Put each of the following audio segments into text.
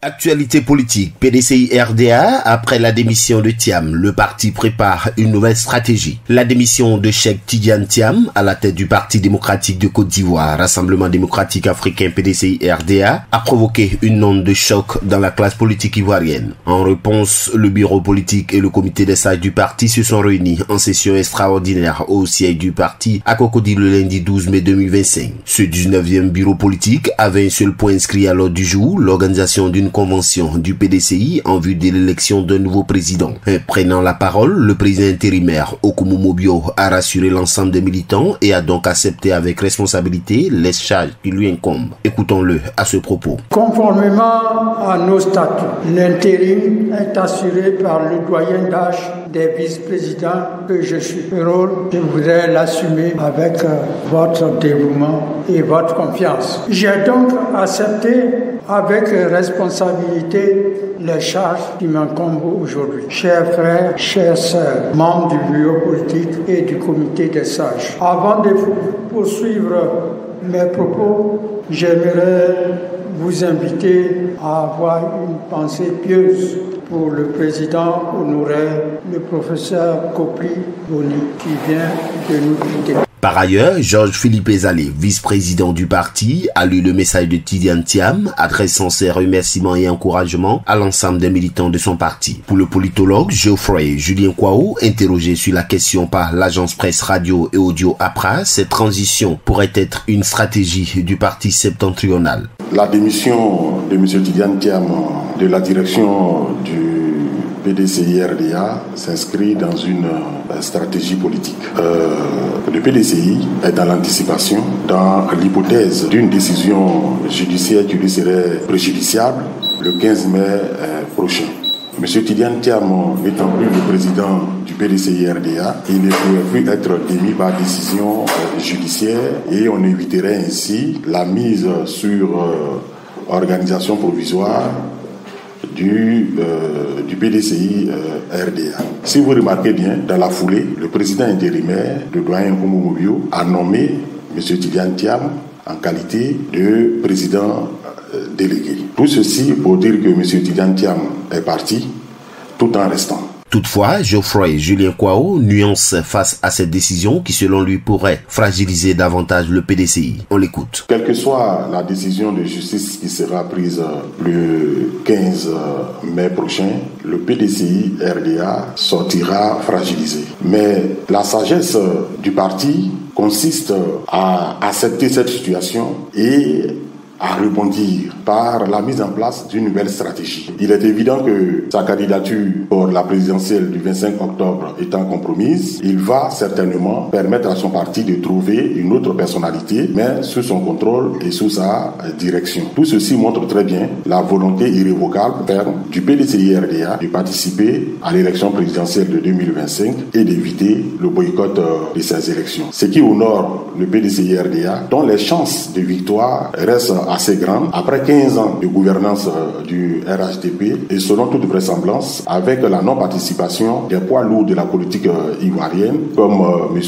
Actualité politique, PDCI-RDA, après la démission de Thiam, le parti prépare une nouvelle stratégie. La démission de Cheikh Tidiane Thiam à la tête du Parti démocratique de Côte d'Ivoire, Rassemblement démocratique africain PDCI-RDA, a provoqué une onde de choc dans la classe politique ivoirienne. En réponse, le bureau politique et le comité des sages du parti se sont réunis en session extraordinaire au siège du parti à Cocody le lundi 12 mai 2025. Ce 19e bureau politique avait un seul point inscrit à l'ordre du jour, l'organisation d'une convention du PDCI en vue de l'élection d'un nouveau président. Prenant la parole, le président intérimaire Okumu Mobio a rassuré l'ensemble des militants et a donc accepté avec responsabilité les charges qui lui incombent. Écoutons-le à ce propos. Conformément à nos statuts, l'intérim est assuré par le doyen d'âge des vice-présidents que je suis. Le rôle, je voudrais l'assumer avec votre dévouement et votre confiance. J'ai donc accepté avec responsabilité les charges qui m'incombent aujourd'hui. Chers frères, chères sœurs, membres du bureau politique et du comité des sages, avant de poursuivre mes propos, j'aimerais vous inviter à avoir une pensée pieuse pour le président honoré, le professeur Kopli Boni, qui vient de nous quitter. Par ailleurs, Georges-Philippe Ezalé, vice-président du parti, a lu le message de Tidiane Thiam, adressant ses remerciements et encouragements à l'ensemble des militants de son parti. Pour le politologue Geoffroy Julien Kwao, interrogé sur la question par l'agence presse radio et audio APRA, cette transition pourrait être une stratégie du parti septentrional. La démission de M. Tidiane Thiam de la direction du PDCI-RDA s'inscrit dans une stratégie politique. Le PDCI est dans l'anticipation, dans l'hypothèse d'une décision judiciaire qui lui serait préjudiciable le 15 mai prochain. M. Tidiane Thiam n'étant plus le président du PDCI-RDA, il ne pourrait plus être démis par décision judiciaire et on éviterait ainsi la mise sur organisation provisoire du PDCI-RDA. Si vous remarquez bien, dans la foulée, le président intérimaire, le doyen Okumu Mobio, a nommé M. Tidiane Thiam en qualité de président délégué. Tout ceci pour dire que M. Tidiane Thiam est parti tout en restant. Toutefois, Geoffroy Julien Kwao nuance face à cette décision qui, selon lui, pourrait fragiliser davantage le PDCI. On l'écoute. Quelle que soit la décision de justice qui sera prise le 15 mai prochain, le PDCI-RDA sortira fragilisé. Mais la sagesse du parti consiste à accepter cette situation et à rebondir par la mise en place d'une nouvelle stratégie. Il est évident que sa candidature pour la présidentielle du 25 octobre étant compromise, il va certainement permettre à son parti de trouver une autre personnalité, mais sous son contrôle et sous sa direction. Tout ceci montre très bien la volonté irrévocable ferme du PDCI-RDA de participer à l'élection présidentielle de 2025 et d'éviter le boycott de ces élections. Ce qui honore le PDCI-RDA, dont les chances de victoire restent assez grande après 15 ans de gouvernance du RHDP et selon toute vraisemblance avec la non-participation des poids lourds de la politique ivoirienne comme M.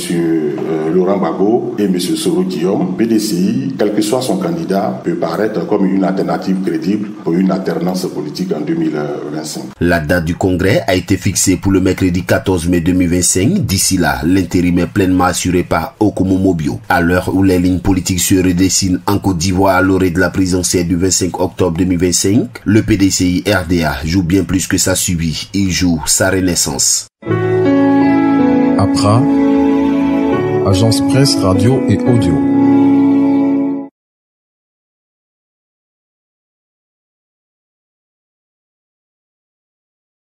Laurent Gbagbo et M. Soro Guillaume, PDCI, quel que soit son candidat, peut paraître comme une alternative crédible pour une alternance politique en 2025. La date du congrès a été fixée pour le mercredi 14 mai 2025. D'ici là, l'intérim est pleinement assuré par Okumu Mobio. À l'heure où les lignes politiques se redessinent en Côte d'Ivoire à l'orée de la présidentielle du 25 octobre 2025, le PDCI-RDA joue bien plus que sa subie, il joue sa renaissance. APRA, agence presse radio et audio.